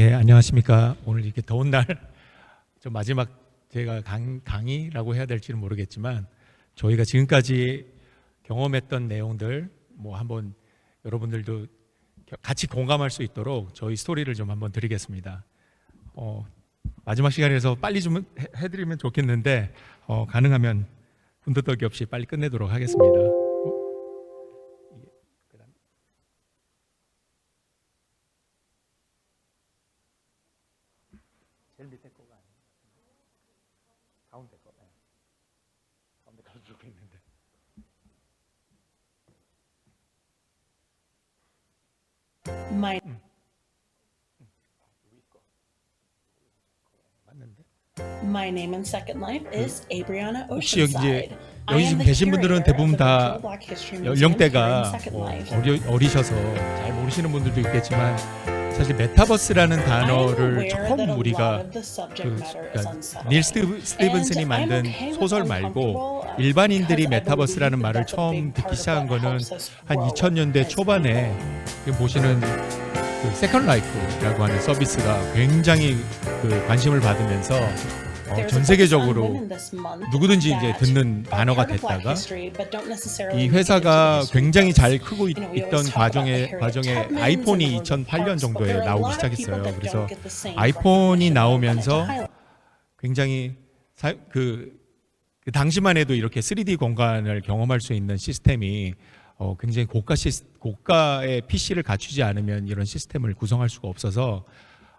예, 안녕하십니까. 오늘 이렇게 더운 날, 좀 마지막 제가 강의라고 해야 될지는 모르겠지만, 저희가 지금까지 경험했던 내용들, 한번 여러분들도 같이 공감할 수 있도록 저희 스토리를 좀 한번 드리겠습니다. 마지막 시간에서 빨리 좀 해드리면 좋겠는데, 가능하면 군더더기 없이 빨리 끝내도록 하겠습니다. 제일 밑에 거가 아니에요. 가운데 거. 네. 가운데 가서 좋겠는데. My 맞는데? My name in Second Life is Abriana 혹시 여기 Oceanside. 여기 지금 계신 분들은 대부분 다 연령대가 어리셔서 잘 모르시는 분들도 있겠지만, 사실 메타버스라는 단어를 처음 우리가 닐 스티븐슨이 만든 소설 말고 일반인들이 메타버스라는 말을 처음 듣기 시작한 거는 한 2000년대 초반에 보시는 그 세컨 라이프라고 하는 서비스가 굉장히 그 관심을 받으면서 전 세계적으로 누구든지 이제 듣는 단어가 됐다가, 이 회사가 굉장히 잘 크고 있던 과정에 아이폰이 2008년 정도에 나오기 시작했어요. 그래서 아이폰이 나오면서 굉장히 그 당시만 해도 이렇게 3D 공간을 경험할 수 있는 시스템이 굉장히 고가의 PC를 갖추지 않으면 이런 시스템을 구성할 수가 없어서,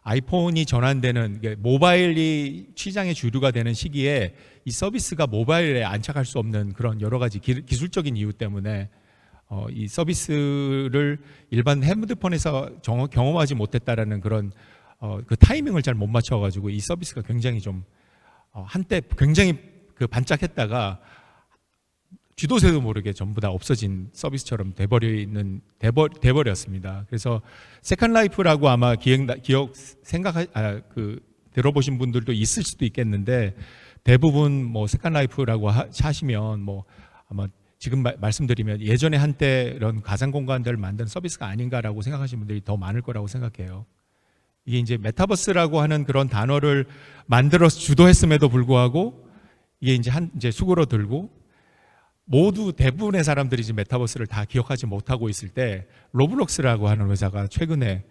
아이폰이 전환되는 모바일이 시장의 주류가 되는 시기에 이 서비스가 모바일에 안착할 수 없는 그런 여러 가지 기술적인 이유 때문에 이 서비스를 일반 핸드폰에서 경험하지 못했다라는 그런 그 타이밍을 잘 못 맞춰가지고 이 서비스가 굉장히 좀 한때 굉장히 그 반짝했다가 쥐도 새도 모르게 전부 다 없어진 서비스처럼 돼버렸습니다. 그래서 세컨 라이프라고 아마 들어보신 분들도 있을 수도 있겠는데, 대부분 세컨 라이프라고 하시면 아마 지금 말씀드리면 예전에 한때 이런 가상 공간들을 만든 서비스가 아닌가라고 생각하시는 분들이 더 많을 거라고 생각해요. 이게 이제 메타버스라고 하는 그런 단어를 만들어서 주도했음에도 불구하고 이게 이제 수그러들고, 모두 대부분의 사람들이 지금 메타버스를 다 기억하지 못하고 있을 때, 로블록스라고 하는 회사가 최근에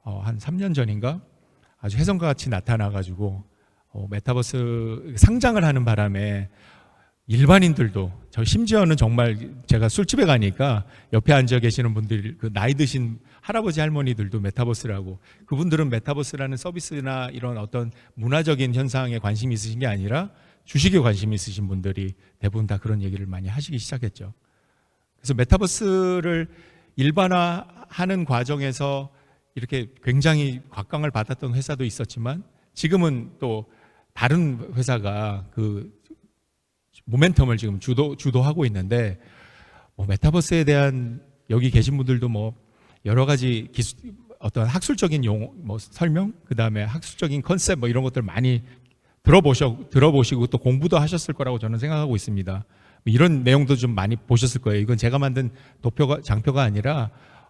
한 3년 전인가 아주 혜성과 같이 나타나가지고 메타버스 상장을 하는 바람에 일반인들도, 저 심지어는 정말 제가 술집에 가니까 옆에 앉아 계시는 분들, 그 나이 드신 할아버지 할머니들도 메타버스라고, 그분들은 메타버스라는 서비스나 이런 어떤 문화적인 현상에 관심이 있으신 게 아니라 주식에 관심이 있으신 분들이 대부분 다 그런 얘기를 많이 하시기 시작했죠. 그래서 메타버스를 일반화하는 과정에서 이렇게 굉장히 곽광을 받았던 회사도 있었지만, 지금은 또 다른 회사가 그 모멘텀을 지금 주도하고 있는데, 메타버스에 대한 여기 계신 분들도 여러 가지 어떤 학술적인 설명, 그 다음에 학술적인 컨셉 이런 것들 많이 들어보시고 또 공부도 하셨을 거라고 저는 생각하고 있습니다. 이런 내용도 좀 많이 보셨을 거예요. 이건 제가 만든 장표가 아니라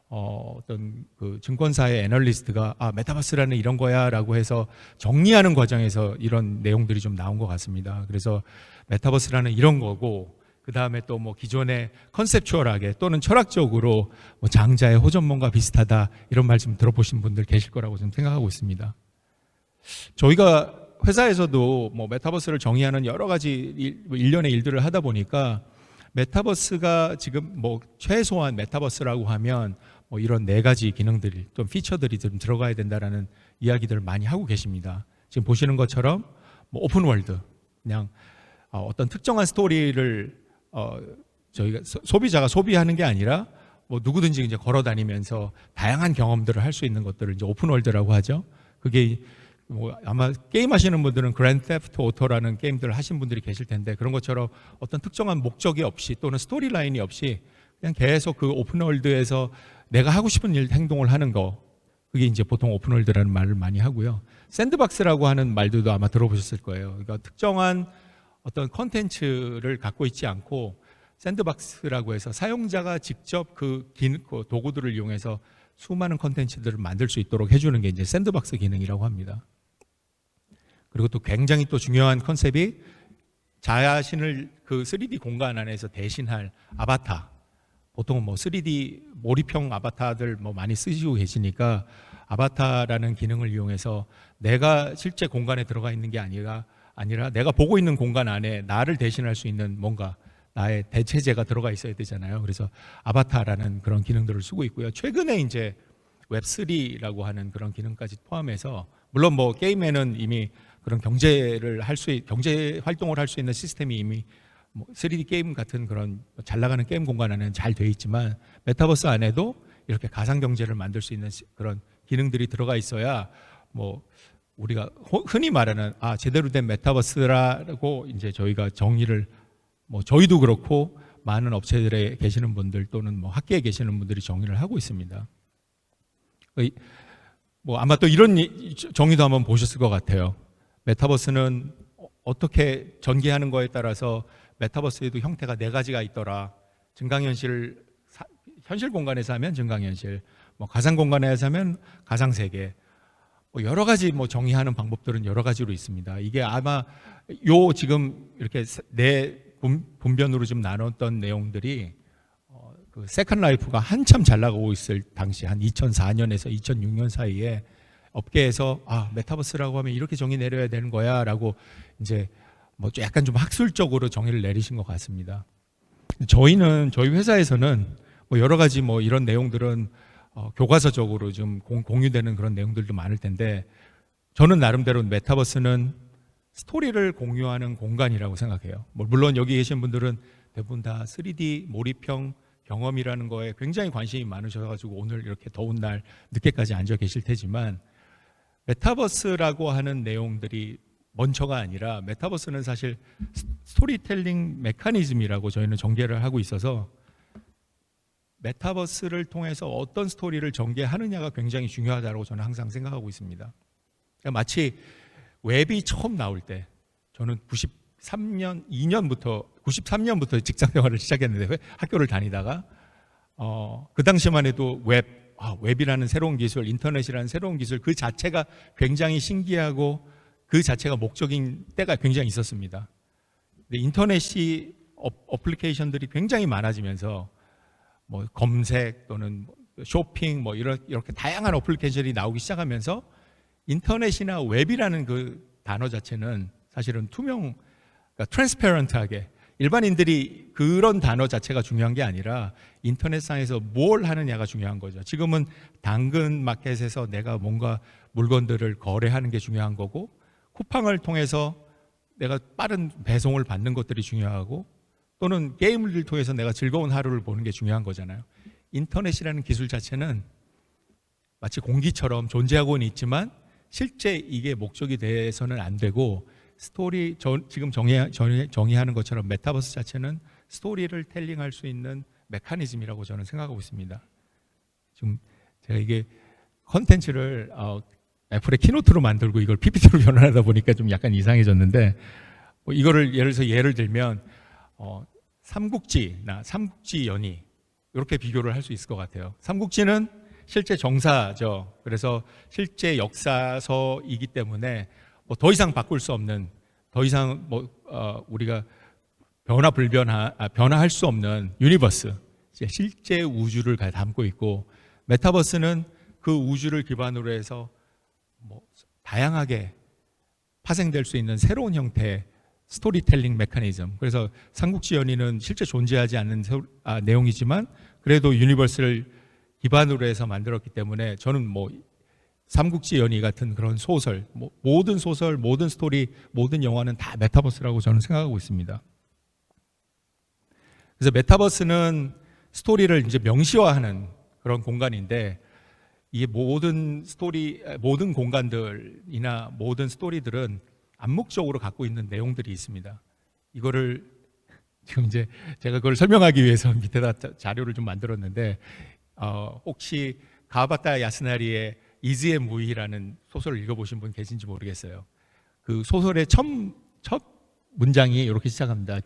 어떤 그 증권사의 애널리스트가 메타버스라는 이런 거야라고 해서 정리하는 과정에서 이런 내용들이 좀 나온 것 같습니다. 그래서 메타버스라는 이런 거고, 그 다음에 또 기존의 컨셉추얼하게 또는 철학적으로 장자의 호전몽과 비슷하다, 이런 말씀 들어보신 분들 계실 거라고 저는 생각하고 있습니다. 저희가 회사에서도 메타버스를 정의하는 여러 가지 일련의 일들을 하다 보니까, 메타버스가 지금 최소한 메타버스라고 하면 이런 4가지 기능들이, 좀 피처들이 좀 들어가야 된다라는 이야기들을 많이 하고 계십니다. 지금 보시는 것처럼 오픈월드, 그냥 어떤 특정한 스토리를 저희가 소비자가 소비하는 게 아니라 누구든지 이제 걸어 다니면서 다양한 경험들을 할 수 있는 것들을 이제 오픈월드라고 하죠. 그게 아마 게임 하시는 분들은 그랜드 세프트 오토라는 게임들을 하신 분들이 계실 텐데, 그런 것처럼 어떤 특정한 목적이 없이 또는 스토리 라인이 없이 그냥 계속 그 오픈월드에서 내가 하고 싶은 행동을 하는 거, 그게 이제 보통 오픈월드라는 말을 많이 하고요. 샌드박스라고 하는 말들도 아마 들어보셨을 거예요. 그러니까 특정한 어떤 컨텐츠를 갖고 있지 않고, 샌드박스라고 해서 사용자가 직접 그 도구들을 이용해서 수많은 컨텐츠들을 만들 수 있도록 해주는 게 이제 샌드박스 기능이라고 합니다. 그리고 또 굉장히 또 중요한 컨셉이 자신을 그 3D 공간 안에서 대신할 아바타. 보통은 뭐 3D 몰입형 아바타들 뭐 많이 쓰시고 계시니까 아바타라는 기능을 이용해서 내가 실제 공간에 들어가 있는 게 아니라 내가 보고 있는 공간 안에 나를 대신할 수 있는 뭔가 나의 대체제가 들어가 있어야 되잖아요. 그래서 아바타라는 그런 기능들을 쓰고 있고요. 최근에 이제 웹3라고 하는 그런 기능까지 포함해서 물론 뭐 게임에는 이미 그런 경제 활동을 할 수 있는 시스템이 이미 뭐 3D 게임 같은 그런 잘 나가는 게임 공간 안에는 잘 돼 있지만 메타버스 안에도 이렇게 가상 경제를 만들 수 있는 그런 기능들이 들어가 있어야 뭐 우리가 흔히 말하는 제대로 된 메타버스라고 이제 저희가 정의를 뭐 저희도 그렇고 많은 업체들에 계시는 분들 또는 뭐 학계에 계시는 분들이 정의를 하고 있습니다. 뭐 아마 또 이런 정의도 한번 보셨을 것 같아요. 메타버스는 어떻게 전개하는 거에 따라서 메타버스에도 형태가 4가지가 있더라. 증강현실, 현실 공간에서 하면 증강현실, 뭐 가상 공간에서 하면 가상세계. 뭐 여러 가지 뭐 정의하는 방법들은 여러 가지로 있습니다. 이게 아마 지금 이렇게 분변으로 좀 나눴던 내용들이 그 세컨 라이프가 한참 잘 나가고 있을 당시 한 2004년에서 2006년 사이에 업계에서 메타버스라고 하면 이렇게 정의 내려야 되는 거야라고 이제 뭐 약간 좀 학술적으로 정의를 내리신 것 같습니다. 저희 회사에서는 뭐 여러 가지 뭐 이런 내용들은 교과서적으로 좀 공유되는 그런 내용들도 많을 텐데 저는 나름대로 메타버스는 스토리를 공유하는 공간이라고 생각해요. 물론 여기 계신 분들은 대부분 다 3D 몰입형 경험이라는 거에 굉장히 관심이 많으셔가지고 오늘 이렇게 더운 날 늦게까지 앉아 계실 테지만 메타버스라고 하는 내용들이 먼저가 아니라 메타버스는 사실 스토리텔링 메커니즘이라고 저희는 전개를 하고 있어서 메타버스를 통해서 어떤 스토리를 전개하느냐가 굉장히 중요하다고 저는 항상 생각하고 있습니다. 그러니까 마치 웹이 처음 나올 때 저는 93년부터 직장 생활을 시작했는데 학교를 다니다가 그 당시만 해도 웹이라는 새로운 기술, 인터넷이라는 새로운 기술 그 자체가 굉장히 신기하고 그 자체가 목적인 때가 굉장히 있었습니다. 근데 인터넷이 어플리케이션들이 굉장히 많아지면서 뭐 검색 또는 쇼핑 뭐 이렇게 다양한 어플리케이션이 나오기 시작하면서 인터넷이나 웹이라는 그 단어 자체는 사실은 그러니까 트랜스페런트하게 일반인들이 그런 단어 자체가 중요한 게 아니라 인터넷상에서 뭘 하느냐가 중요한 거죠. 지금은 당근 마켓에서 내가 뭔가 물건들을 거래하는 게 중요한 거고 쿠팡을 통해서 내가 빠른 배송을 받는 것들이 중요하고 또는 게임을 통해서 내가 즐거운 하루를 보는 게 중요한 거잖아요. 인터넷이라는 기술 자체는 마치 공기처럼 존재하고는 있지만 실제 이게 목적이 돼서는 안 되고 지금 정의하는 것처럼 메타버스 자체는 스토리를 텔링할 수 있는 메커니즘이라고 저는 생각하고 있습니다. 지금 제가 이게 컨텐츠를 애플의 키노트로 만들고 이걸 PPT로 변환하다 보니까 좀 약간 이상해졌는데 이거를 예를 들면 삼국지나 삼국지 연의 이렇게 비교를 할 수 있을 것 같아요. 삼국지는 실제 정사죠. 그래서 실제 역사서이기 때문에 뭐 더 이상 바꿀 수 없는, 더 이상 우리가 변화할 수 없는 유니버스, 실제 우주를 담고 있고, 메타버스는 그 우주를 기반으로 해서 뭐 다양하게 파생될 수 있는 새로운 형태의 스토리텔링 메커니즘. 그래서 삼국지 연의는 실제 존재하지 않는 내용이지만 그래도 유니버스를 기반으로 해서 만들었기 때문에 저는 뭐 삼국지 연의 같은 그런 소설, 모든 소설, 모든 스토리, 모든 영화는 다 메타버스라고 저는 생각하고 있습니다. 그래서 메타버스는 스토리를 이제 명시화하는 그런 공간인데, 이게 모든 공간들이나 모든 스토리들은 암묵적으로 갖고 있는 내용들이 있습니다. 이거를 지금 이제 제가 그걸 설명하기 위해서 밑에다 자료를 좀 만들었는데, 혹시 가와바타 야스나리의 이즈의 무이라는 소설을 읽어보신 분 계신지 모르겠어요. 그 소설의 첫 문장이 이렇게 시작합니다.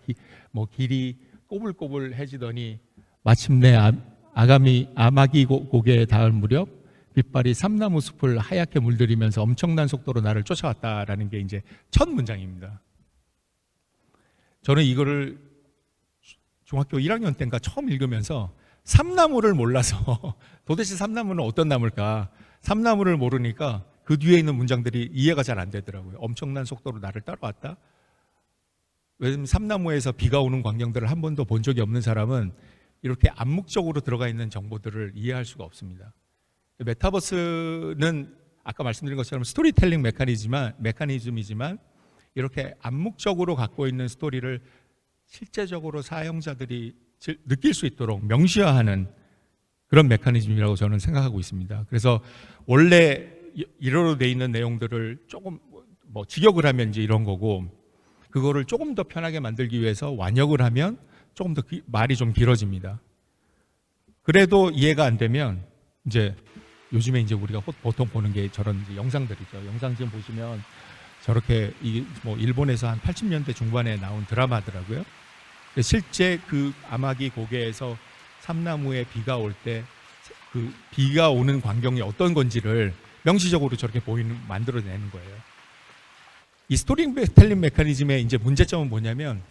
길이 꼬불꼬불해지더니 마침내 아마기 고개에 닿을 무렵 빛발이 삼나무 숲을 하얗게 물들이면서 엄청난 속도로 나를 쫓아왔다라는 게 이제 첫 문장입니다. 저는 이거를 중학교 1학년 때인가 처음 읽으면서 삼나무를 몰라서 도대체 삼나무는 어떤 나무일까? 삼나무를 모르니까 그 뒤에 있는 문장들이 이해가 잘 안 되더라고요. 엄청난 속도로 나를 따라왔다. 왜냐면 삼나무에서 비가 오는 광경들을 한 번도 본 적이 없는 사람은 이렇게 암묵적으로 들어가 있는 정보들을 이해할 수가 없습니다. 메타버스는 아까 말씀드린 것처럼 스토리텔링 메커니즘이지만 이렇게 암묵적으로 갖고 있는 스토리를 실제적으로 사용자들이 느낄 수 있도록 명시화하는 그런 메커니즘이라고 저는 생각하고 있습니다. 그래서 원래 일어로 돼 있는 내용들을 조금 뭐 직역을 하면 이제 이런 거고, 그거를 조금 더 편하게 만들기 위해서 완역을 하면 조금 더 말이 좀 길어집니다. 그래도 이해가 안 되면 이제 요즘에 이제 우리가 보통 보는 게 저런 이제 영상들이죠. 영상 지금 보시면 저렇게 뭐 일본에서 한 80년대 중반에 나온 드라마더라고요. 실제 그 아마기 고개에서 삼나무에 비가 올 때 그 비가 오는 광경이 어떤 건지를 명시적으로 저렇게 만들어내는 거예요. 이 스토리텔링 메커니즘의 이제 문제점은 뭐냐면,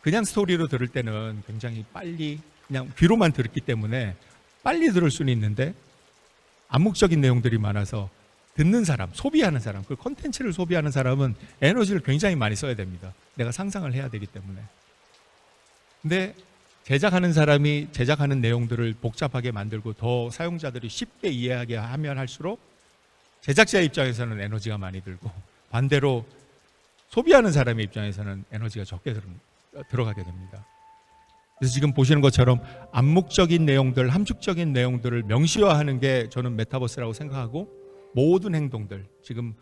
그냥 스토리로 들을 때는 굉장히 빨리 그냥 귀로만 들었기 때문에 빨리 들을 수는 있는데, 암묵적인 내용들이 많아서 듣는 사람, 소비하는 사람, 그 콘텐츠를 소비하는 사람은 에너지를 굉장히 많이 써야 됩니다. 내가 상상을 해야 되기 때문에. 근데 제작하는 사람이 제작하는 내용들을 복잡하게 만들고 더 사용자들이 쉽게 이해하게 하면 할수록 제작자의 입장에서는 에너지가 많이 들고, 반대로 소비하는 사람의 입장에서는 에너지가 적게 들어가게 됩니다. 그래서 지금 보시는 것처럼 암묵적인 내용들, 함축적인 내용들을 명시화하는 게 저는 메타버스라고 생각하고, 모든 행동들, 지금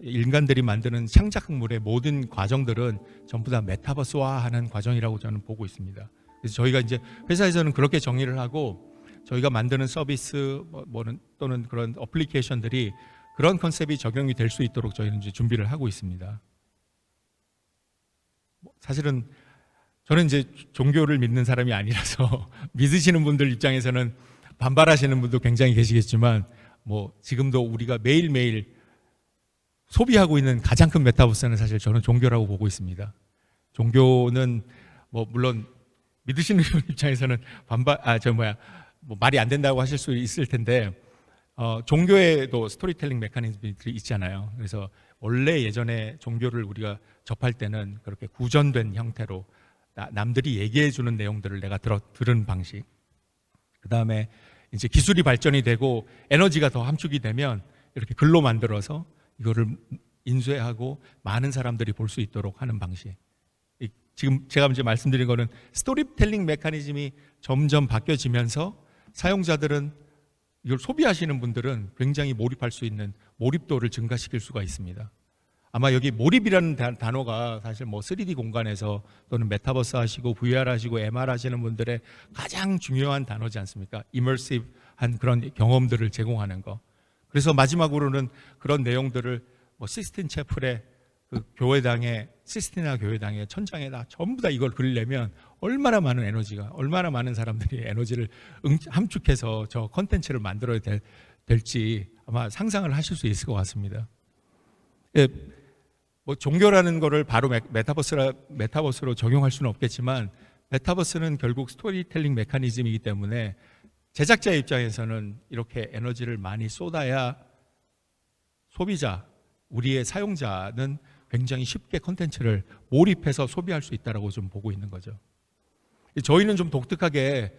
인간들이 만드는 창작물의 모든 과정들은 전부 다 메타버스화하는 과정이라고 저는 보고 있습니다. 그래서 저희가 이제 회사에서는 그렇게 정의를 하고, 저희가 만드는 서비스 또는 그런 어플리케이션들이 그런 컨셉이 적용이 될 수 있도록 저희는 이제 준비를 하고 있습니다. 사실은 저는 이제 종교를 믿는 사람이 아니라서 믿으시는 분들 입장에서는 반발하시는 분도 굉장히 계시겠지만, 뭐 지금도 우리가 매일매일 소비하고 있는 가장 큰 메타버스는 사실 저는 종교라고 보고 있습니다. 종교는 뭐 물론 믿으시는 분 입장에서는 뭐 말이 안 된다고 하실 수 있을 텐데, 종교에도 스토리텔링 메커니즘들이 있잖아요. 그래서 원래 예전에 종교를 우리가 접할 때는 그렇게 구전된 형태로 남들이 얘기해 주는 내용들을 내가 들은 방식, 그 다음에 이제 기술이 발전이 되고 에너지가 더 함축이 되면 이렇게 글로 만들어서 이거를 인쇄하고 많은 사람들이 볼 수 있도록 하는 방식. 지금 제가 이제 말씀드린 거는 스토리텔링 메커니즘이 점점 바뀌어지면서 사용자들은, 이걸 소비하시는 분들은 굉장히 몰입할 수 있는 몰입도를 증가시킬 수가 있습니다. 아마 여기 몰입이라는 단어가 사실 뭐 3D 공간에서 또는 메타버스 하시고 VR 하시고 MR 하시는 분들의 가장 중요한 단어지 않습니까? 이머시브한 그런 경험들을 제공하는 거. 그래서 마지막으로는 그런 내용들을 뭐 시스틴 채플의 그 교회당에, 시스티나 교회당의 천장에다 전부 다 이걸 그리려면 얼마나 많은 에너지가, 얼마나 많은 사람들이 에너지를 함축해서 저 컨텐츠를 만들어야 될지 아마 상상을 하실 수 있을 것 같습니다. 예, 뭐 종교라는 거를 바로 메타버스로 적용할 수는 없겠지만, 메타버스는 결국 스토리텔링 메커니즘이기 때문에 제작자의 입장에서는 이렇게 에너지를 많이 쏟아야 소비자, 우리의 사용자는 굉장히 쉽게 콘텐츠를 몰입해서 소비할 수 있다고 좀 보고 있는 거죠. 저희는 좀 독특하게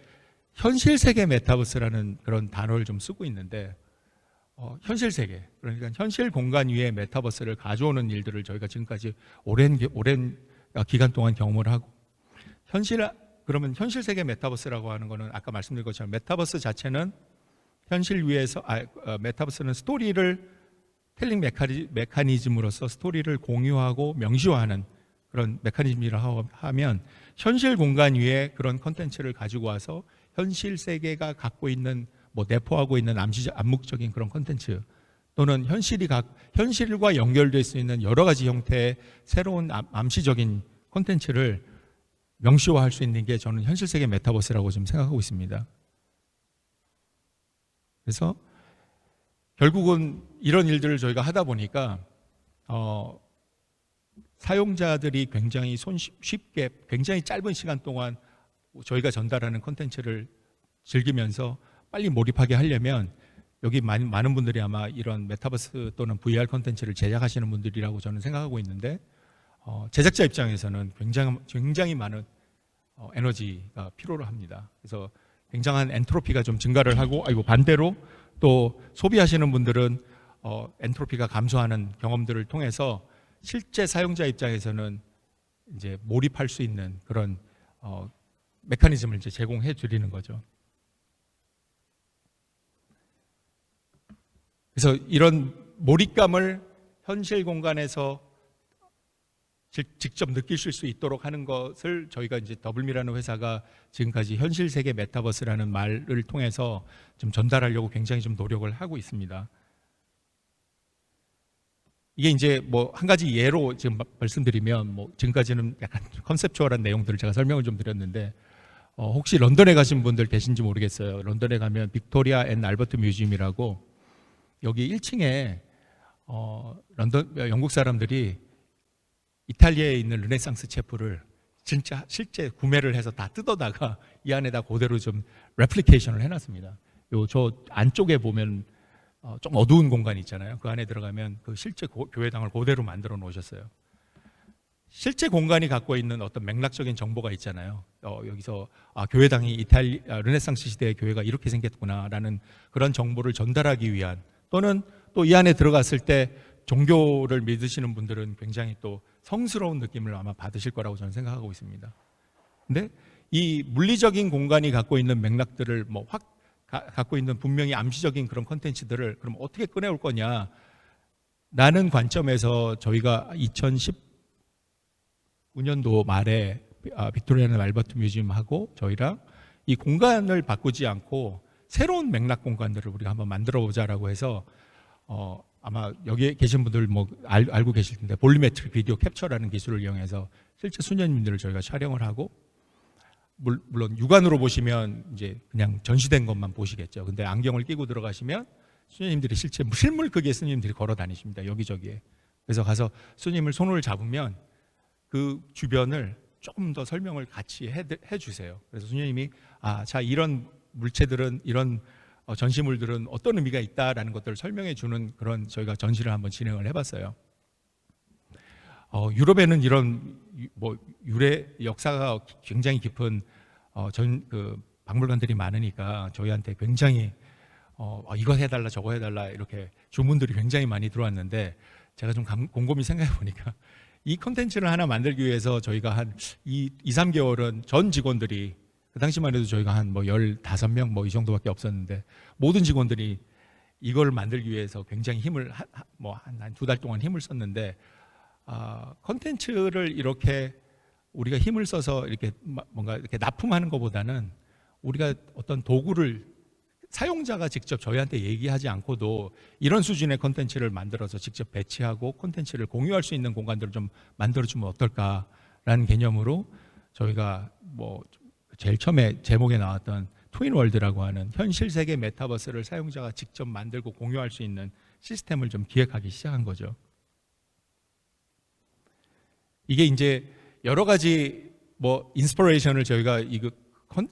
현실 세계 메타버스라는 그런 단어를 좀 쓰고 있는데, 현실 세계, 그러니까 현실 공간 위에 메타버스를 가져오는 일들을 저희가 지금까지 오랜 기간 동안 경험을 하고, 그러면 현실 세계 메타버스라고 하는 거는 아까 말씀드린 것처럼 메타버스 자체는 현실 위에서 메타버스는 스토리를 텔링 메커니즘으로서 스토리를 공유하고 명시화하는 그런 메커니즘이라고 하면, 현실 공간 위에 그런 컨텐츠를 가지고 와서 현실 세계가 갖고 있는 뭐 내포하고 있는 암묵적인 그런 컨텐츠, 또는 현실과 연결될 수 있는 여러 가지 형태의 새로운 암시적인 컨텐츠를 명시화할 수 있는 게 저는 현실 세계 메타버스라고 좀 생각하고 있습니다. 그래서 결국은 이런 일들을 저희가 하다 보니까 사용자들이 굉장히 쉽게 굉장히 짧은 시간 동안 저희가 전달하는 콘텐츠를 즐기면서 빨리 몰입하게 하려면 여기 많은 분들이 아마 이런 메타버스 또는 VR 콘텐츠를 제작하시는 분들이라고 저는 생각하고 있는데 제작자 입장에서는 굉장히 많은 에너지가 필요로 합니다. 그래서 굉장한 엔트로피가 좀 증가를 하고 반대로 또 소비하시는 분들은 엔트로피가 감소하는 경험들을 통해서 실제 사용자 입장에서는 이제 몰입할 수 있는 그런 메커니즘을 이제 제공해 드리는 거죠. 그래서 이런 몰입감을 현실 공간에서 직접 느끼실 수 있도록 하는 것을 저희가 이제 더블미라는 회사가 지금까지 현실 세계 메타버스라는 말을 통해서 좀 전달하려고 굉장히 좀 노력을 하고 있습니다. 이게 이제 뭐 한 가지 예로 지금 말씀드리면 뭐 지금까지는 약간 컨셉추얼한 내용들을 제가 설명을 좀 드렸는데 혹시 런던에 가신 분들 계신지 모르겠어요. 런던에 가면 빅토리아 앤 알버트 뮤지엄이라고 여기 1층에 영국 사람들이 이탈리아에 있는 르네상스 체프를 진짜 실제 구매를 해서 다 뜯어다가 이 안에다 그대로 좀 레플리케이션을 해놨습니다. 저 안쪽에 보면 좀 어두운 공간이 있잖아요. 그 안에 들어가면 그 실제 교회당을 그대로 만들어 놓으셨어요. 실제 공간이 갖고 있는 어떤 맥락적인 정보가 있잖아요. 여기서 교회당이 르네상스 시대의 교회가 이렇게 생겼구나라는 그런 정보를 전달하기 위한 또는 또 이 안에 들어갔을 때 종교를 믿으시는 분들은 굉장히 또 성스러운 느낌을 아마 받으실 거라고 저는 생각하고 있습니다. 근데 이 물리적인 공간이 갖고 있는 맥락들을 갖고 있는 분명히 암시적인 그런 콘텐츠들을 그럼 어떻게 꺼내올 거냐 라는 관점에서 저희가 2019년도 말에 빅토리아 앤 알버트 뮤지엄하고 저희랑 이 공간을 바꾸지 않고 새로운 맥락 공간들을 우리가 한번 만들어 보자라고 해서 아마 여기 계신 분들 뭐 알고 계실 텐데 볼리메트릭 비디오 캡처라는 기술을 이용해서 실제 수녀님들을 저희가 촬영을 하고 물론 육안으로 보시면 이제 그냥 전시된 것만 보시겠죠. 근데 안경을 끼고 들어가시면 수녀님들이 실제 실물 크기의 스님들이 걸어 다니십니다. 여기저기에. 그래서 가서 스님을 손을 잡으면 그 주변을 조금 더 설명을 같이 해 주세요. 그래서 수녀님이 자 이런 물체들은 이런 전시물들은 어떤 의미가 있다라는 것들을 설명해 주는 그런 저희가 전시를 한번 진행을 해봤어요. 유럽에는 이런 뭐 유래 역사가 굉장히 깊은 박물관들이 많으니까 저희한테 굉장히 이거 해달라 저거 해달라 이렇게 주문들이 굉장히 많이 들어왔는데 제가 좀 곰곰이 생각해 보니까 이 컨텐츠를 하나 만들기 위해서 저희가 한 2-3개월은 전 직원들이 그 당시만 해도 저희가 한 뭐 15명 뭐 이 정도밖에 없었는데 모든 직원들이 이걸 만들기 위해서 굉장히 힘을 한 2달 동안 힘을 썼는데 컨텐츠를 이렇게 우리가 힘을 써서 이렇게 뭔가 이렇게 납품하는 것보다는 우리가 어떤 도구를 사용자가 직접 저희한테 얘기하지 않고도 이런 수준의 컨텐츠를 만들어서 직접 배치하고 컨텐츠를 공유할 수 있는 공간들을 좀 만들어주면 어떨까라는 개념으로 저희가 뭐 제일 처음에 제목에 나왔던 트윈월드라고 하는 현실 세계 메타버스를 사용자가 직접 만들고 공유할 수 있는 시스템을 좀 기획하기 시작한 거죠. 이게 이제 여러 가지 뭐 인스피레이션을 저희가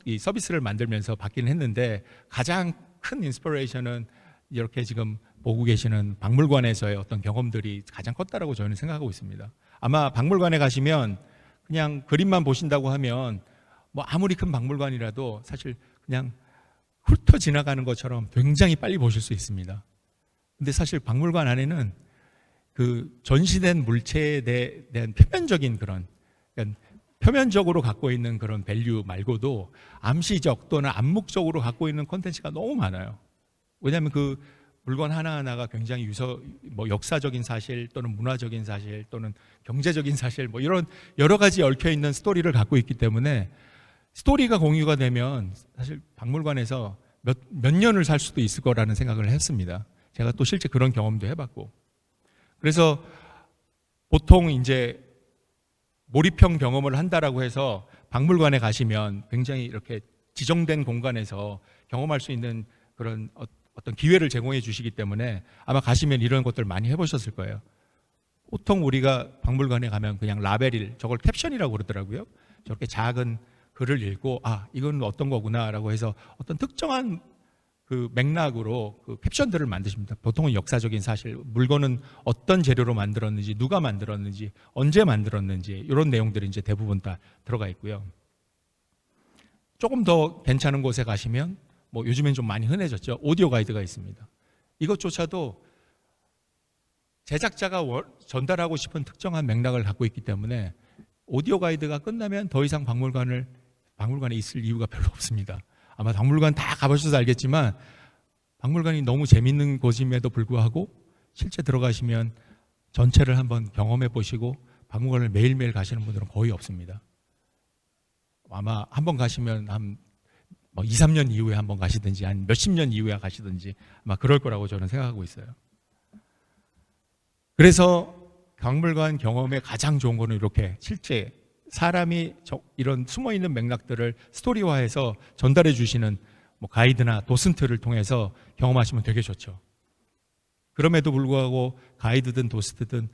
이 서비스를 만들면서 받기는 했는데 가장 큰 인스피레이션은 이렇게 지금 보고 계시는 박물관에서의 어떤 경험들이 가장 컸다라고 저는 생각하고 있습니다. 아마 박물관에 가시면 그냥 그림만 보신다고 하면 뭐 아무리 큰 박물관이라도 사실 그냥 훑어 지나가는 것처럼 굉장히 빨리 보실 수 있습니다. 근데 사실 박물관 안에는 그 전시된 물체에 대한 표면적인 그런 그러니까 표면적으로 갖고 있는 그런 밸류 말고도 암시적 또는 암묵적으로 갖고 있는 콘텐츠가 너무 많아요. 왜냐하면 그 물건 하나하나가 굉장히 역사적인 사실 또는 문화적인 사실 또는 경제적인 사실 뭐 이런 여러 가지 얽혀 있는 스토리를 갖고 있기 때문에 스토리가 공유가 되면 사실 박물관에서 몇 년을 살 수도 있을 거라는 생각을 했습니다. 제가 또 실제 그런 경험도 해봤고. 그래서 보통 이제 몰입형 경험을 한다라고 해서 박물관에 가시면 굉장히 이렇게 지정된 공간에서 경험할 수 있는 그런 어떤 기회를 제공해 주시기 때문에 아마 가시면 이런 것들 많이 해보셨을 거예요. 보통 우리가 박물관에 가면 그냥 라벨을 저걸 캡션이라고 그러더라고요. 저렇게 작은 글을 읽고 이건 어떤 거구나라고 해서 어떤 특정한 그 맥락으로 그 캡션들을 만드십니다. 보통은 역사적인 사실, 물건은 어떤 재료로 만들었는지, 누가 만들었는지, 언제 만들었는지 이런 내용들이 이제 대부분 다 들어가 있고요. 조금 더 괜찮은 곳에 가시면 뭐 요즘엔 좀 많이 흔해졌죠. 오디오 가이드가 있습니다. 이것조차도 제작자가 전달하고 싶은 특정한 맥락을 갖고 있기 때문에 오디오 가이드가 끝나면 더 이상 박물관에 있을 이유가 별로 없습니다. 아마 박물관 다 가보셔서 알겠지만 박물관이 너무 재밌는 곳임에도 불구하고 실제 들어가시면 전체를 한번 경험해 보시고 박물관을 매일매일 가시는 분들은 거의 없습니다. 아마 한번 가시면 한 2, 3년 이후에 한번 가시든지 한 몇십 년 이후에 가시든지 아마 그럴 거라고 저는 생각하고 있어요. 그래서 박물관 경험에 가장 좋은 거는 이렇게 실제 사람이 이런 숨어있는 맥락들을 스토리화해서 전달해 주시는 뭐 가이드나 도슨트를 통해서 경험하시면 되게 좋죠. 그럼에도 불구하고 가이드든 도슨트든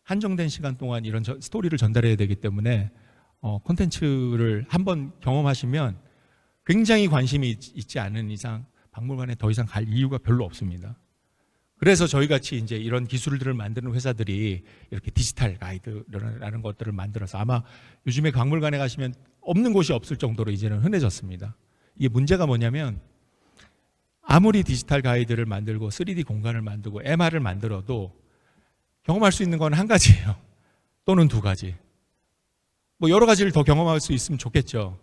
한정된 시간 동안 이런 스토리를 전달해야 되기 때문에 콘텐츠를 한번 경험하시면 굉장히 관심이 있지 않은 이상 박물관에 더 이상 갈 이유가 별로 없습니다. 그래서 저희 같이 이제 이런 기술들을 만드는 회사들이 이렇게 디지털 가이드라는 것들을 만들어서 아마 요즘에 박물관에 가시면 없는 곳이 없을 정도로 이제는 흔해졌습니다. 이게 문제가 뭐냐면 아무리 디지털 가이드를 만들고 3D 공간을 만들고 MR을 만들어도 경험할 수 있는 건 한 가지예요. 또는 두 가지. 뭐 여러 가지를 더 경험할 수 있으면 좋겠죠.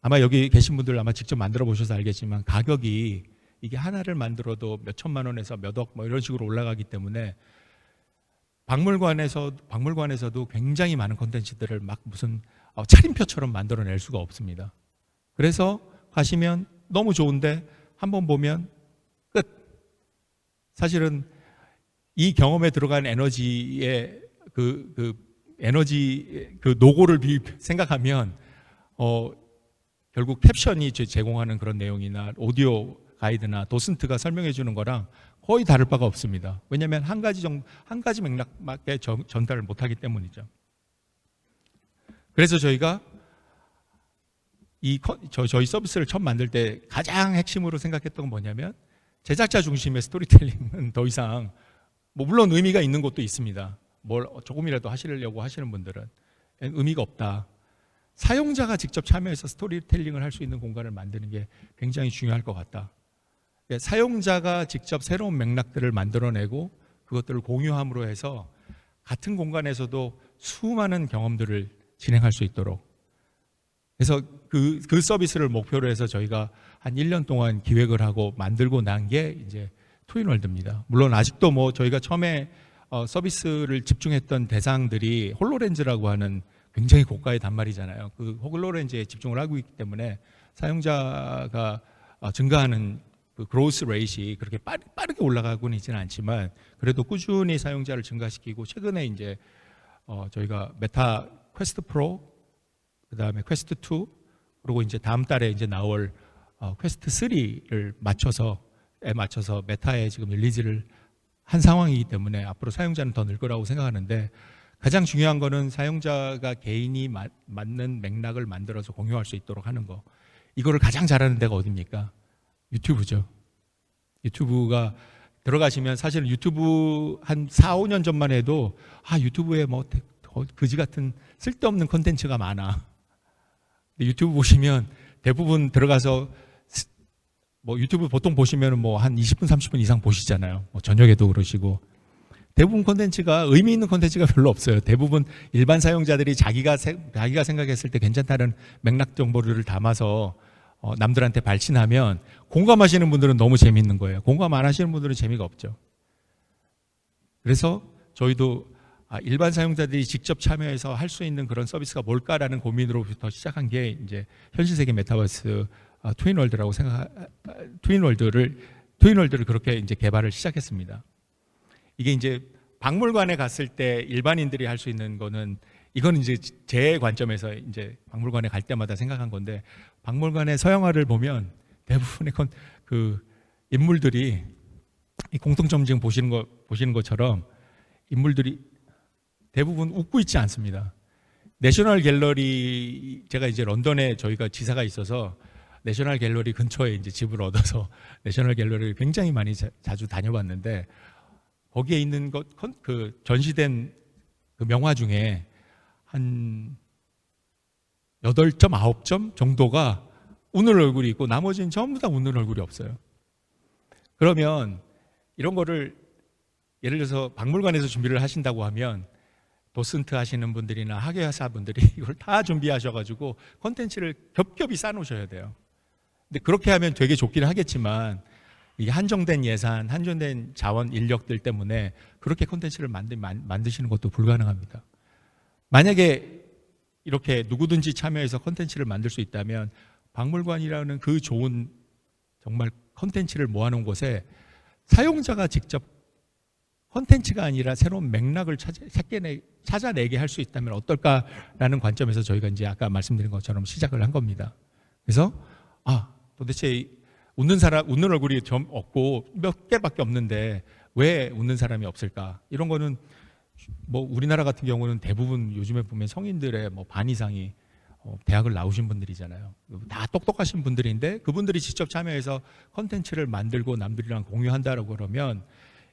아마 여기 계신 분들 아마 직접 만들어 보셔서 알겠지만 가격이 이게 하나를 만들어도 몇 천만 원에서 몇 억 뭐 이런 식으로 올라가기 때문에 박물관에서도 굉장히 많은 콘텐츠들을 막 무슨 차림표처럼 만들어낼 수가 없습니다. 그래서 가시면 너무 좋은데 한번 보면 끝. 사실은 이 경험에 들어간 에너지의 에너지 노고를 생각하면 결국 캡션이 제공하는 그런 내용이나 오디오 가이드나 도슨트가 설명해 주는 거랑 거의 다를 바가 없습니다. 왜냐하면 한 가지 맥락밖에 전달을 못하기 때문이죠. 그래서 저희가 저희 서비스를 처음 만들 때 가장 핵심으로 생각했던 건 뭐냐면 제작자 중심의 스토리텔링은 더 이상 뭐 물론 의미가 있는 것도 있습니다. 뭘 조금이라도 하시려고 하시는 분들은 의미가 없다. 사용자가 직접 참여해서 스토리텔링을 할 수 있는 공간을 만드는 게 굉장히 중요할 것 같다. 사용자가 직접 새로운 맥락들을 만들어내고 그것들을 공유함으로 해서 같은 공간에서도 수많은 경험들을 진행할 수 있도록, 그래서 그 서비스를 목표로 해서 저희가 한 1년 동안 기획을 하고 만들고 난 게 이제 트윈월드입니다. 물론 아직도 뭐 저희가 처음에 서비스를 집중했던 대상들이 홀로렌즈라고 하는 굉장히 고가의 단말이잖아요. 그 홀로렌즈에 집중을 하고 있기 때문에 사용자가 증가하는 그 그로스 레이트이 그렇게 빠르게 올라가고는 있지는 않지만 그래도 꾸준히 사용자를 증가시키고 최근에 이제 저희가 메타 퀘스트 프로, 그다음에 퀘스트 2, 그리고 이제 다음 달에 이제 나올 퀘스트 3를 맞춰서 메타에 지금 릴리즈를 한 상황이기 때문에 앞으로 사용자는 더 늘 거라고 생각하는데, 가장 중요한 거는 사용자가 개인이 맞는 맥락을 만들어서 공유할 수 있도록 하는 거. 이거를 가장 잘하는 데가 어디입니까? 유튜브죠. 유튜브가 들어가시면 사실 유튜브 한 4, 5년 전만 해도 유튜브에 뭐 그지 같은 쓸데없는 콘텐츠가 많아. 근데 유튜브 보시면 대부분 들어가서 뭐 유튜브 보통 보시면 뭐 한 20분, 30분 이상 보시잖아요. 뭐 저녁에도 그러시고. 대부분 콘텐츠가 의미 있는 콘텐츠가 별로 없어요. 대부분 일반 사용자들이 자기가 생각했을 때 괜찮다는 맥락 정보를 담아서 남들한테 발신하면 공감하시는 분들은 너무 재미있는 거예요. 공감 안 하시는 분들은 재미가 없죠. 그래서 저희도 일반 사용자들이 직접 참여해서 할 수 있는 그런 서비스가 뭘까라는 고민으로부터 시작한 게 이제 현실세계 메타버스 트윈월드라고 트윈월드를 그렇게 이제 개발을 시작했습니다. 이게 이제 박물관에 갔을 때 일반인들이 할 수 있는 거는, 이거는 이제 제 관점에서 이제 박물관에 갈 때마다 생각한 건데, 박물관의 서양화를 보면 대부분의 인물들이 이 공통점 지금 보시는 것처럼 인물들이 대부분 웃고 있지 않습니다. 내셔널 갤러리, 제가 이제 런던에 저희가 지사가 있어서 내셔널 갤러리 근처에 이제 집을 얻어서 내셔널 갤러리를 굉장히 많이 자주 다녀봤는데, 거기에 있는 그 전시된 그 명화 중에 한 8점, 9점 정도가 웃는 얼굴이 있고 나머지는 전부 다 웃는 얼굴이 없어요. 그러면 이런 거를 예를 들어서 박물관에서 준비를 하신다고 하면 도슨트 하시는 분들이나 학예사 분들이 이걸 다 준비하셔가지고 콘텐츠를 겹겹이 쌓아놓으셔야 돼요. 근데 그렇게 하면 되게 좋기는 하겠지만 이 한정된 예산, 한정된 자원, 인력들 때문에 그렇게 콘텐츠를 만드시는 것도 불가능합니다. 만약에 이렇게 누구든지 참여해서 콘텐츠를 만들 수 있다면 박물관이라는 그 좋은 정말 콘텐츠를 모아놓은 곳에 사용자가 직접 콘텐츠가 아니라 새로운 맥락을 찾아내게 할 수 있다면 어떨까라는 관점에서 저희가 이제 아까 말씀드린 것처럼 시작을 한 겁니다. 그래서 도대체 웃는 얼굴이 좀 없고 몇 개밖에 없는데 왜 웃는 사람이 없을까? 이런 거는 뭐 우리나라 같은 경우는 대부분 요즘에 보면 성인들의 뭐 반 이상이 대학을 나오신 분들이잖아요. 다 똑똑하신 분들인데 그분들이 직접 참여해서 콘텐츠를 만들고 남들이랑 공유한다라고 그러면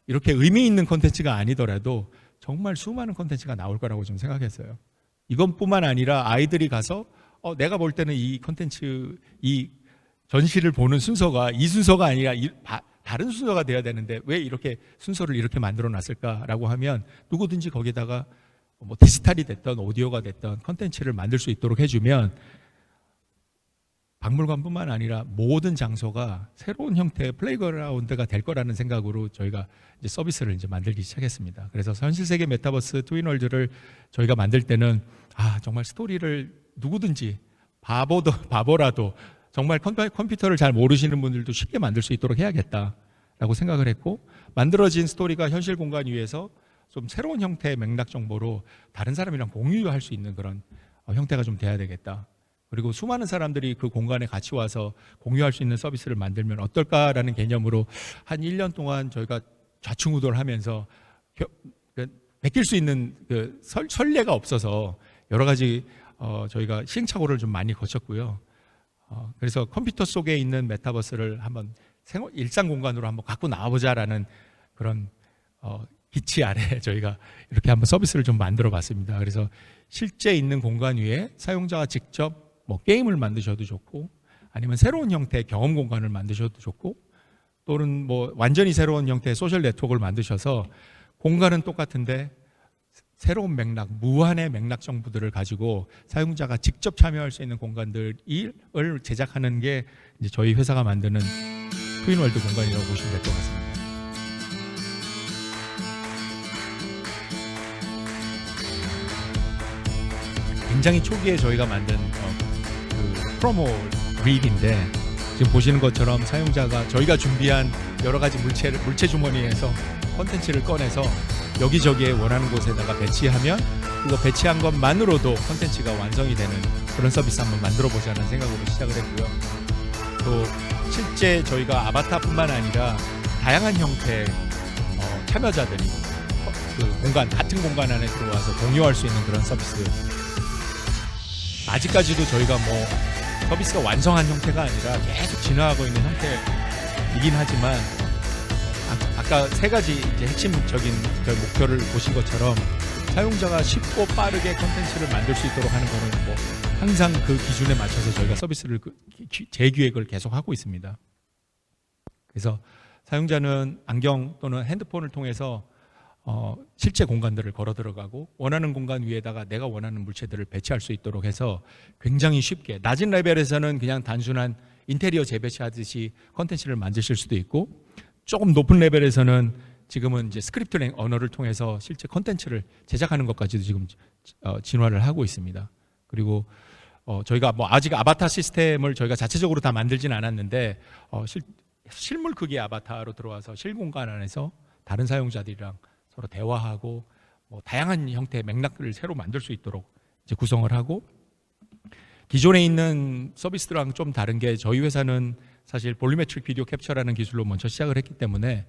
이렇게 의미 있는 콘텐츠가 아니더라도 정말 수많은 콘텐츠가 나올 거라고 좀 생각했어요. 이것뿐만 아니라 아이들이 가서 내가 볼 때는 이 콘텐츠, 이 전시를 보는 순서가 이 순서가 아니라 다른 순서가 돼야 되는데 왜 이렇게 순서를 이렇게 만들어 놨을까라고 하면 누구든지 거기다가 뭐 디지털이 됐던 오디오가 됐던 콘텐츠를 만들 수 있도록 해주면 박물관뿐만 아니라 모든 장소가 새로운 형태의 플레이그라운드가 될 거라는 생각으로 저희가 이제 서비스를 이제 만들기 시작했습니다. 그래서 현실세계 메타버스 트윈월드를 저희가 만들 때는 정말 스토리를 누구든지 바보라도 정말 컴퓨터를 잘 모르시는 분들도 쉽게 만들 수 있도록 해야겠다라고 생각을 했고, 만들어진 스토리가 현실 공간 위에서 좀 새로운 형태의 맥락 정보로 다른 사람이랑 공유할 수 있는 그런 형태가 좀 돼야 되겠다. 그리고 수많은 사람들이 그 공간에 같이 와서 공유할 수 있는 서비스를 만들면 어떨까라는 개념으로 한 1년 동안 저희가 좌충우돌 하면서 베낄 수 있는 그 선례가 없어서 여러 가지 저희가 시행착오를 좀 많이 거쳤고요. 그래서 컴퓨터 속에 있는 메타버스를 한번 일상 공간으로 한번 갖고 나와보자라는 그런 기치 아래 저희가 이렇게 한번 서비스를 좀 만들어 봤습니다. 그래서 실제 있는 공간 위에 사용자가 직접 뭐 게임을 만드셔도 좋고, 아니면 새로운 형태의 경험 공간을 만드셔도 좋고, 또는 뭐 완전히 새로운 형태의 소셜 네트워크를 만드셔서 공간은 똑같은데 새로운 맥락, 무한의 맥락 정보들을 가지고 사용자가 직접 참여할 수 있는 공간들을 제작하는 게 이제 저희 회사가 만드는 트윈월드 공간이라고 보시면 될 것 같습니다. 굉장히 초기에 저희가 만든 그 프로모 릴인데, 지금 보시는 것처럼 사용자가 저희가 준비한 여러 가지 물체 주머니에서 콘텐츠를 꺼내서 여기저기에 원하는 곳에다가 배치하면 그거 배치한 것만으로도 콘텐츠가 완성이 되는 그런 서비스 한번 만들어 보자는 생각으로 시작을 했고요. 또 실제 저희가 아바타뿐만 아니라 다양한 형태의 참여자들이 그 공간, 같은 공간 안에 들어와서 공유할 수 있는 그런 서비스, 아직까지도 저희가 뭐 서비스가 완성한 형태가 아니라 계속 진화하고 있는 형태이긴 하지만, 아까 세 가지 이제 핵심적인 저희 목표를 보신 것처럼 사용자가 쉽고 빠르게 콘텐츠를 만들 수 있도록 하는 거는 뭐 항상 그 기준에 맞춰서 저희가 서비스를 재기획을 계속 하고 있습니다. 그래서 사용자는 안경 또는 핸드폰을 통해서 실제 공간들을 걸어 들어가고 원하는 공간 위에다가 내가 원하는 물체들을 배치할 수 있도록 해서 굉장히 쉽게, 낮은 레벨에서는 그냥 단순한 인테리어 재배치하듯이 콘텐츠를 만드실 수도 있고, 조금 높은 레벨에서는 지금은 이제 스크립트 언어를 통해서 실제 콘텐츠를 제작하는 것까지도 지금 진화를 하고 있습니다. 그리고 저희가 뭐 아직 아바타 시스템을 저희가 자체적으로 다 만들진 않았는데 실물 크기의 아바타로 들어와서 실공간 안에서 다른 사용자들이랑 서로 대화하고 뭐 다양한 형태의 맥락들을 새로 만들 수 있도록 이제 구성을 하고, 기존에 있는 서비스랑 좀 다른 게 저희 회사는 사실 볼리메트릭 비디오 캡처라는 기술로 먼저 시작을 했기 때문에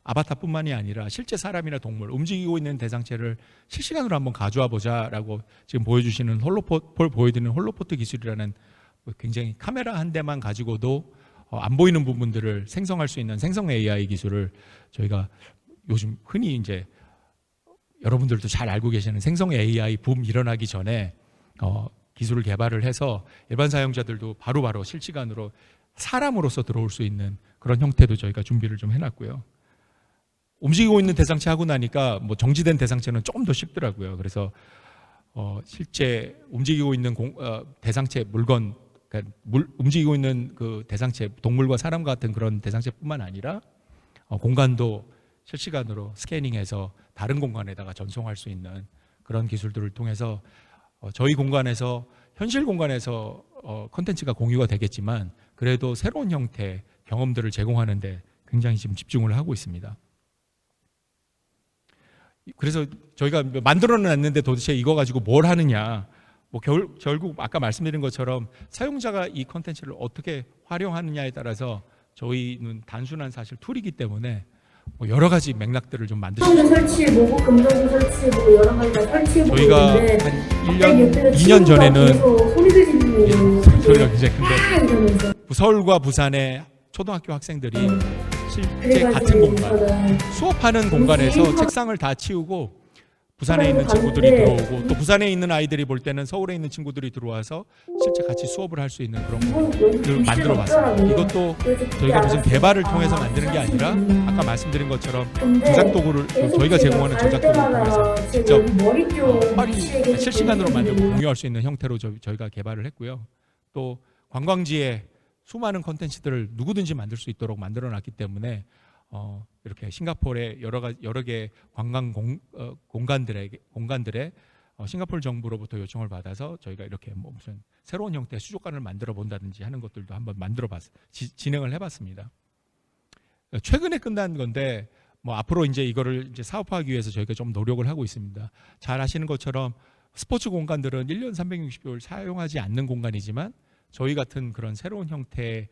아바타뿐만이 아니라 실제 사람이나 동물, 움직이고 있는 대상체를 실시간으로 한번 가져와 보자라고 지금 보여주시는 보여드리는 홀로포트 기술이라는 굉장히 카메라 한 대만 가지고도 안 보이는 부분들을 생성할 수 있는 생성 AI 기술을 저희가 요즘 흔히 이제 여러분들도 잘 알고 계시는 생성 AI 붐 일어나기 전에 기술을 개발을 해서 일반 사용자들도 바로바로 실시간으로 사람으로서 들어올 수 있는 그런 형태도 저희가 준비를 좀 해놨고요. 움직이고 있는 대상체 하고 나니까 뭐 정지된 대상체는 조금 더 쉽더라고요. 그래서 실제 움직이고 있는 대상체 물건, 그러니까 움직이고 있는 그 대상체, 동물과 사람 같은 그런 대상체뿐만 아니라 공간도 실시간으로 스캐닝해서 다른 공간에다가 전송할 수 있는 그런 기술들을 통해서 저희 공간에서 현실 공간에서 콘텐츠가 공유가 되겠지만 그래도 새로운 형태 경험들을 제공하는데 굉장히 지금 집중을 하고 있습니다. 그래서 저희가 만들어놨는데 도대체 이거 가지고 뭘 하느냐, 뭐 결국 아까 말씀드린 것처럼 사용자가 이 콘텐츠를 어떻게 활용하느냐에 따라서 저희는 단순한 사실 툴이기 때문에 뭐 여러 가지 맥락들을 좀 만들 수 있습니다. 설치해보고 금전도 설치해보고 여러 가지 다 설치해보고 저희가 있는데 한 1년, 2년 전에는 소리를 지르는 소리가 굉장히 큰데 이러면서 서울과 부산의 초등학교 학생들이 실제 같은 공간, 수업하는 공간에서 책상을 다 치우고 부산에 있는 친구들이 들어오고 또 부산에 있는 아이들이 볼 때는 서울에 있는 친구들이 들어와서 실제 같이 수업을 할 수 있는 그런 걸 만들어 봤습니다. 이것도 저희가 무슨 개발을 통해서 만드는 게 아니라 아까 말씀드린 것처럼 조작 도구를 저희가 제공하는 조작 도구를 통해서 직접 빨리 실시간으로 만들고 공유할 수 있는 형태로 저희가 개발을 했고요. 또 관광지에 수많은 콘텐츠들을 누구든지 만들 수 있도록 만들어 놨기 때문에 이렇게 싱가포르의 여러 개 관광 공간들의 싱가포르 정부로부터 요청을 받아서 저희가 이렇게 뭐 무슨 새로운 형태의 수족관을 만들어 본다든지 하는 것들도 한번 진행을 해봤습니다. 최근에 끝난 건데 뭐 앞으로 이제 이거를 이제 사업화하기 위해서 저희가 좀 노력을 하고 있습니다. 잘 아시는 것처럼 스포츠 공간들은 1년 360일 사용하지 않는 공간이지만 저희 같은 그런 새로운 형태의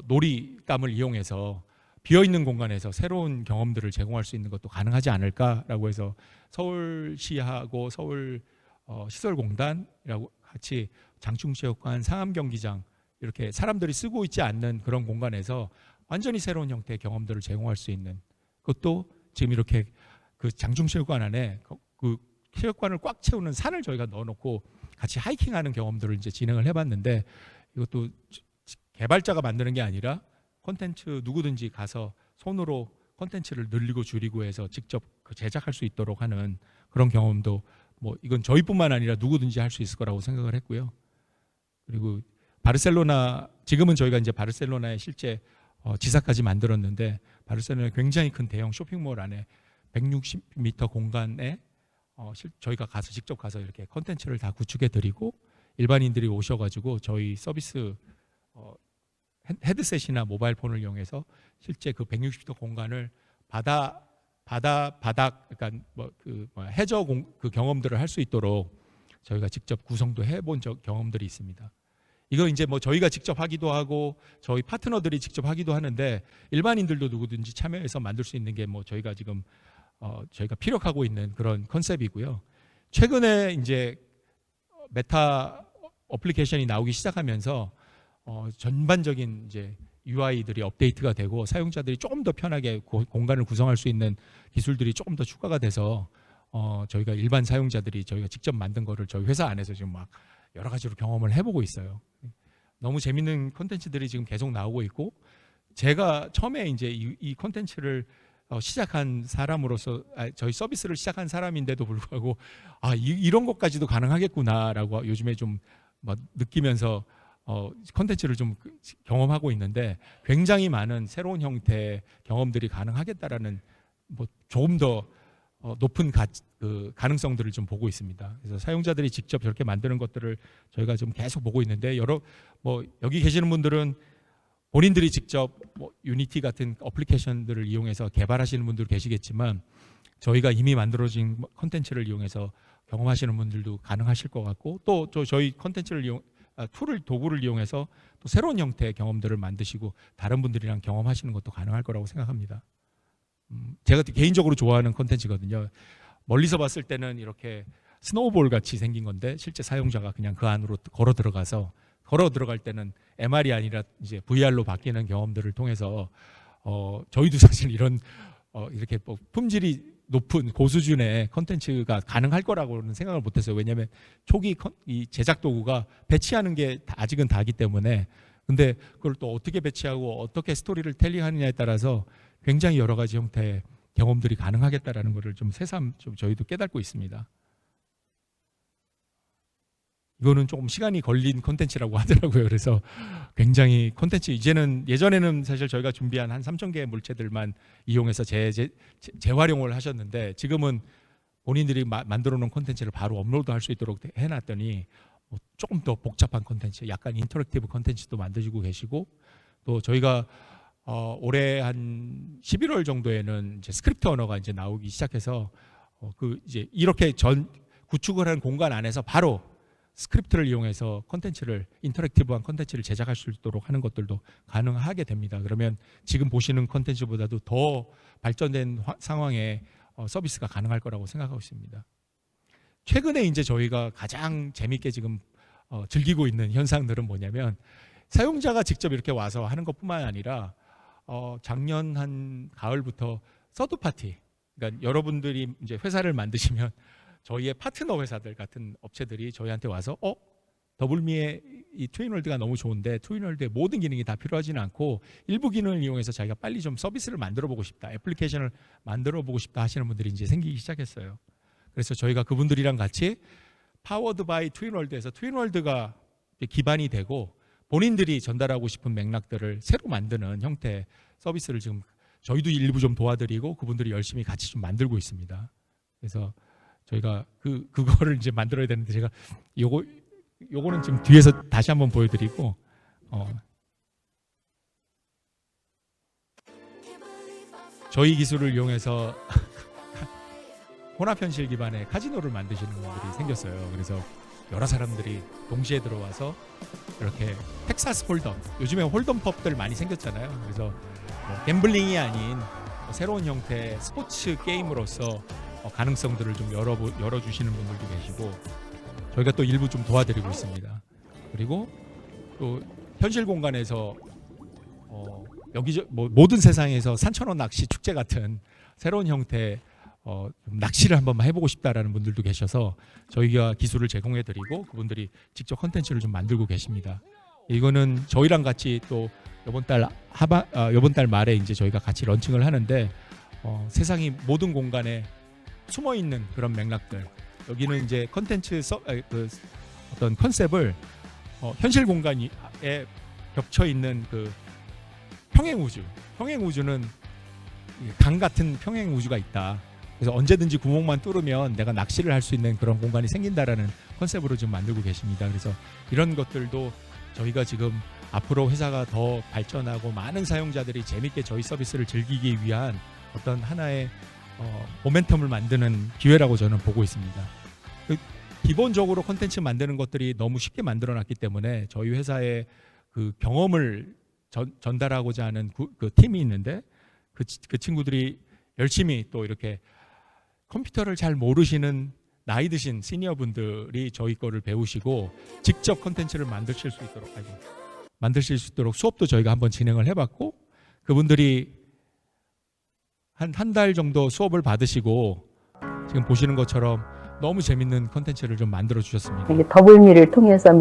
놀이감을 이용해서 비어있는 공간에서 새로운 경험들을 제공할 수 있는 것도 가능하지 않을까라고 해서 서울시하고 서울 시설공단이라고 같이 장충체육관, 상암경기장 이렇게 사람들이 쓰고 있지 않는 그런 공간에서 완전히 새로운 형태의 경험들을 제공할 수 있는, 그것도 지금 이렇게 그 장충체육관 안에 그 체육관을 꽉 채우는 산을 저희가 넣어놓고 같이 하이킹하는 경험들을 이제 진행을 해봤는데, 이것도 개발자가 만드는 게 아니라 콘텐츠 누구든지 가서 손으로 콘텐츠를 늘리고 줄이고 해서 직접 제작할 수 있도록 하는 그런 경험도 뭐 이건 저희뿐만 아니라 누구든지 할 수 있을 거라고 생각을 했고요. 그리고 바르셀로나, 지금은 저희가 이제 바르셀로나에 실제 지사까지 만들었는데, 바르셀로나에 굉장히 큰 대형 쇼핑몰 안에 160m 공간에 저희가 가서 직접 가서 이렇게 콘텐츠를 다 구축해 드리고 일반인들이 오셔가지고 저희 서비스 헤드셋이나 모바일 폰을 이용해서 실제 그 160m 공간을 바닥, 그러니까 해저 그 경험들을 할 수 있도록 저희가 직접 구성도 해본 경험들이 있습니다. 이거 이제 뭐 저희가 직접 하기도 하고 저희 파트너들이 직접 하기도 하는데, 일반인들도 누구든지 참여해서 만들 수 있는 게 뭐 저희가 지금 저희가 피력하고 있는 그런 컨셉이고요. 최근에 이제 메타 어플리케이션이 나오기 시작하면서 전반적인 이제 UI들이 업데이트가 되고 사용자들이 조금 더 편하게 공간을 구성할 수 있는 기술들이 조금 더 추가가 돼서 저희가 일반 사용자들이 저희가 직접 만든 거를 저희 회사 안에서 지금 막 여러 가지로 경험을 해보고 있어요. 너무 재밌는 콘텐츠들이 지금 계속 나오고 있고, 제가 처음에 이제 이 콘텐츠를 시작한 사람으로서, 저희 서비스를 시작한 사람인데도 불구하고 이런 것까지도 가능하겠구나라고 요즘에 좀 느끼면서 콘텐츠를 좀 경험하고 있는데, 굉장히 많은 새로운 형태의 경험들이 가능하겠다라는 뭐 조금 더 높은 가능성들을 좀 보고 있습니다. 그래서 사용자들이 직접 저렇게 만드는 것들을 저희가 좀 계속 보고 있는데, 여기 계시는 분들은 본인들이 직접 유니티 같은 어플리케이션들을 이용해서 개발하시는 분들 계시겠지만, 저희가 이미 만들어진 콘텐츠를 이용해서 경험하시는 분들도 가능하실 것 같고, 또 저희 콘텐츠를 도구를 이용해서 또 새로운 형태의 경험들을 만드시고 다른 분들이랑 경험하시는 것도 가능할 거라고 생각합니다. 제가 개인적으로 좋아하는 콘텐츠거든요. 멀리서 봤을 때는 이렇게 스노우볼 같이 생긴 건데 실제 사용자가 그냥 그 안으로 걸어 들어갈 때는 MR이 아니라 이제 VR로 바뀌는 경험들을 통해서 저희도 사실 이런 이렇게 뭐 품질이 높은 고수준의 콘텐츠가 가능할 거라고는 생각을 못했어요. 왜냐하면 초기 이 제작 도구가 배치하는 게 아직은 다기 때문에. 근데 그걸 또 어떻게 배치하고 어떻게 스토리를 텔링하느냐에 따라서 굉장히 여러 가지 형태의 경험들이 가능하겠다라는 것을 좀 새삼 좀 저희도 깨닫고 있습니다. 이거는 조금 시간이 걸린 콘텐츠라고 하더라고요. 그래서 굉장히 콘텐츠 예전에는 사실 저희가 준비한 한 3,000개의 물체들만 이용해서 재활용을 하셨는데 지금은 본인들이 만들어 놓은 콘텐츠를 바로 업로드할 수 있도록 해놨더니 조금 더 복잡한 콘텐츠, 약간 인터랙티브 콘텐츠도 만드시고 계시고 또 저희가 올해 한 11월 정도에는 이제 스크립트 언어가 이제 나오기 시작해서 이제 이렇게 구축을 한 공간 안에서 바로 스크립트를 이용해서 인터랙티브한 콘텐츠를 제작할 수 있도록 하는 것들도 가능하게 됩니다. 그러면 지금 보시는 콘텐츠보다도 더 발전된 상황에 서비스가 가능할 거라고 생각하고 있습니다. 최근에 이제 저희가 가장 재밌게 지금 즐기고 있는 현상들은 뭐냐면 사용자가 직접 이렇게 와서 하는 것뿐만 아니라 작년 한 가을부터 서드 파티, 그러니까 여러분들이 이제 회사를 만드시면 저희의 파트너 회사들 같은 업체들이 저희한테 와서 더블미의 이 트윈월드가 너무 좋은데 트윈월드의 모든 기능이 다 필요하지는 않고 일부 기능을 이용해서 자기가 빨리 좀 서비스를 만들어 보고 싶다, 애플리케이션을 만들어 보고 싶다 하시는 분들이 이제 생기기 시작했어요. 그래서 저희가 그분들이랑 같이 파워드 바이 트윈월드에서 트윈월드가 기반이 되고 본인들이 전달하고 싶은 맥락들을 새로 만드는 형태의 서비스를 지금 저희도 일부 좀 도와드리고 그분들이 열심히 같이 좀 만들고 있습니다. 그래서 저희가 그거를 이제 만들어야 되는데 제가 요거는 지금 뒤에서 다시 한번 보여드리고 저희 기술을 이용해서 혼합 현실 기반의 카지노를 만드시는 분들이 생겼어요. 그래서 여러 사람들이 동시에 들어와서 이렇게 텍사스 홀덤, 요즘에 홀덤 펍들 많이 생겼잖아요. 그래서 갬블링이 아닌 새로운 형태의 스포츠 게임으로서 가능성들을 좀 열어주시는 분들도 계시고 저희가 또 일부 좀 도와드리고 있습니다. 그리고 또 현실 공간에서 모든 세상에서 산천어 낚시 축제 같은 새로운 형태의 낚시를 한번 해보고 싶다라는 분들도 계셔서 저희가 기술을 제공해드리고 그분들이 직접 컨텐츠를 좀 만들고 계십니다. 이거는 저희랑 같이 또 이번 달 말에 이제 저희가 같이 런칭을 하는데 세상이 모든 공간에 숨어 있는 그런 맥락들, 여기는 이제 컨텐츠 어떤 컨셉을 현실 공간에 겹쳐 있는 평행 우주는 강 같은 평행 우주가 있다. 그래서 언제든지 구멍만 뚫으면 내가 낚시를 할 수 있는 그런 공간이 생긴다라는 컨셉으로 지금 만들고 계십니다. 그래서 이런 것들도 저희가 지금 앞으로 회사가 더 발전하고 많은 사용자들이 재밌게 저희 서비스를 즐기기 위한 어떤 하나의 모멘텀을 만드는 기회라고 저는 보고 있습니다. 기본적으로 콘텐츠 만드는 것들이 너무 쉽게 만들어놨기 때문에 저희 회사의 그 경험을 전달하고자 하는 그 팀이 있는데 그 친구들이 열심히 또 이렇게 컴퓨터를 잘 모르시는 나이 드신 시니어 분들이 저희 거를 배우시고 직접 콘텐츠를 만드실 수 있도록 수업도 저희가 한번 진행을 해봤고 그분들이 한 달 정도 수업을 받으시고 지금 보시는 것처럼 너무 재밌는 콘텐츠를 좀 만들어 주셨습니다. 이게 더블미를 통해서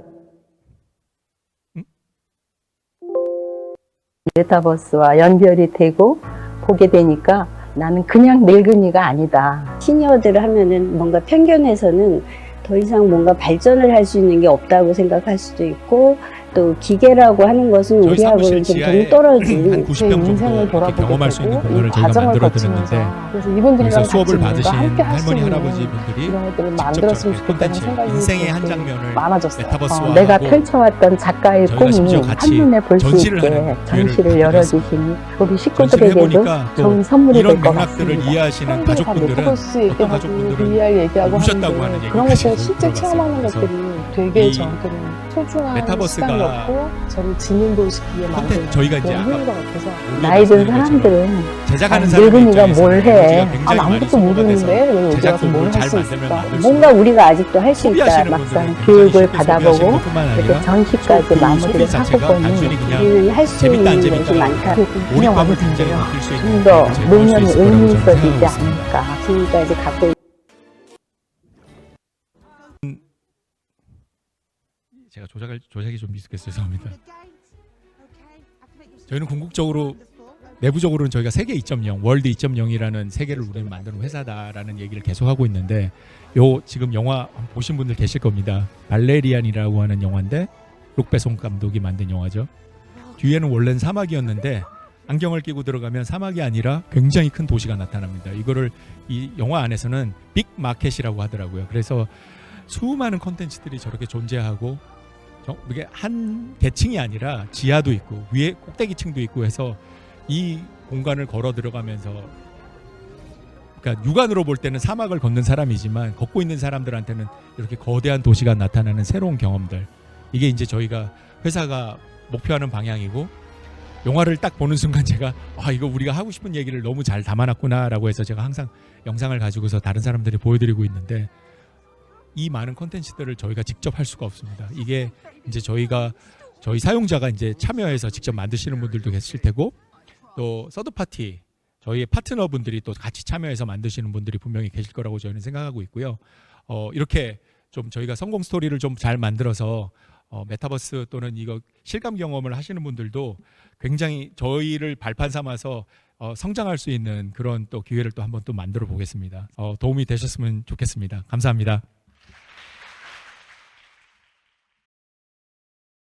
메타버스와 연결이 되고 보게 되니까 나는 그냥 늙은이가 아니다. 시니어들 하면은 뭔가 편견에서는 더 이상 뭔가 발전을 할 수 있는 게 없다고 생각할 수도 있고 또 기계라고 하는 것은 저희 우리하고는 좀 지하에 동떨어진 한 90명 정도 인생을 이렇게 돌아보게 경험할 수 있는 되고 공간을 이 저희가 과정을 만들어 거치면서 드렸는데 그래서 이분들이랑 여기서 수업을 같이 받으신 함께 할 수 할머니 있는 할아버지 분들이 이런 것들을 직접 만들었으면 저렇게 좋겠다는 콘텐츠 생각이 인생의 한 좀 장면을 많아졌어요. 메타버스화하고 내가 펼쳐왔던 작가의 저희가 꿈이 심지어 같이 한눈에 볼 수 전시를 있게 하는 전시를 기회를 열어주시니 우리 전시를 식구들에게도 해보니까 또 좋은 선물이 이런 될 것 맥락들을 같습니다. 이해하시는 가족분들은 메타버스 어떤 얘기하고 가족분들은 VR 얘기하고 우셨다고 하는데 하는 그런 얘기까지 것들 실제 들어봤어요. 체험하는 그래서 것들이 되게 이 저한테는 소중한 메타버스가 시간이었고 저를 지능도시키게 만든 컨텐츠 저희가 이제 그런 아까 흐름 것 같아서 나이 든 사람들은 제작하는 아, 사람 늙은이가 뭘 해? 아무것도 모르는데 여기 어디 제작도 가서 뭘 뭘 할 잘 수 만들면 있을까? 만들수록 뭔가 우리가 아직도 할 수 있다. 소비하시는 막상 분들은 교육을 굉장히 쉽게 받아보고 소비하시는 것뿐만 아니라 이렇게 전시까지 그 마무리를 소비 자체가 하고 보니 단순히 그냥 우리는 할 수 재밌다 안 있는 재밌다 것이 많다. 그냥 몰입감을 와도 굉장히 된대요. 느낄 수 있는 좀 더 그런 제공을 노년이 할수 있을 거라고 의미 저는 있어지지 생각하고 있습니다. 않을까. 지금까지 갖고 있는 제가 조작이 좀 미숙해서 죄송합니다. 저희는 궁극적으로 내부적으로는 저희가 세계 2.0, 월드 2.0이라는 세계를 우리는 만드는 회사다라는 얘기를 계속하고 있는데 요 지금 영화 보신 분들 계실 겁니다. 발레리안이라고 하는 영화인데 룩베송 감독이 만든 영화죠. 뒤에는 원래는 사막이었는데 안경을 끼고 들어가면 사막이 아니라 굉장히 큰 도시가 나타납니다. 이거를 이 영화 안에서는 빅 마켓이라고 하더라고요. 그래서 수많은 콘텐츠들이 저렇게 존재하고 이게 한 계층이 아니라 지하도 있고 위에 꼭대기층도 있고 해서 이 공간을 걸어 들어가면서 그러니까 육안으로 볼 때는 사막을 걷는 사람이지만 걷고 있는 사람들한테는 이렇게 거대한 도시가 나타나는 새로운 경험들, 이게 이제 저희가 회사가 목표하는 방향이고, 영화를 딱 보는 순간 제가 이거 우리가 하고 싶은 얘기를 너무 잘 담아놨구나라고 해서 제가 항상 영상을 가지고서 다른 사람들이 보여드리고 있는데, 이 많은 콘텐츠들을 저희가 직접 할 수가 없습니다. 이게 이제 저희 사용자가 이제 참여해서 직접 만드시는 분들도 계실 테고, 또 서드 파티 저희의 파트너분들이 또 같이 참여해서 만드시는 분들이 분명히 계실 거라고 저희는 생각하고 있고요. 이렇게 좀 저희가 성공 스토리를 좀 잘 만들어서 메타버스 또는 이거 실감 경험을 하시는 분들도 굉장히 저희를 발판 삼아서 성장할 수 있는 그런 또 기회를 또 한번 또 만들어 보겠습니다. 도움이 되셨으면 좋겠습니다. 감사합니다.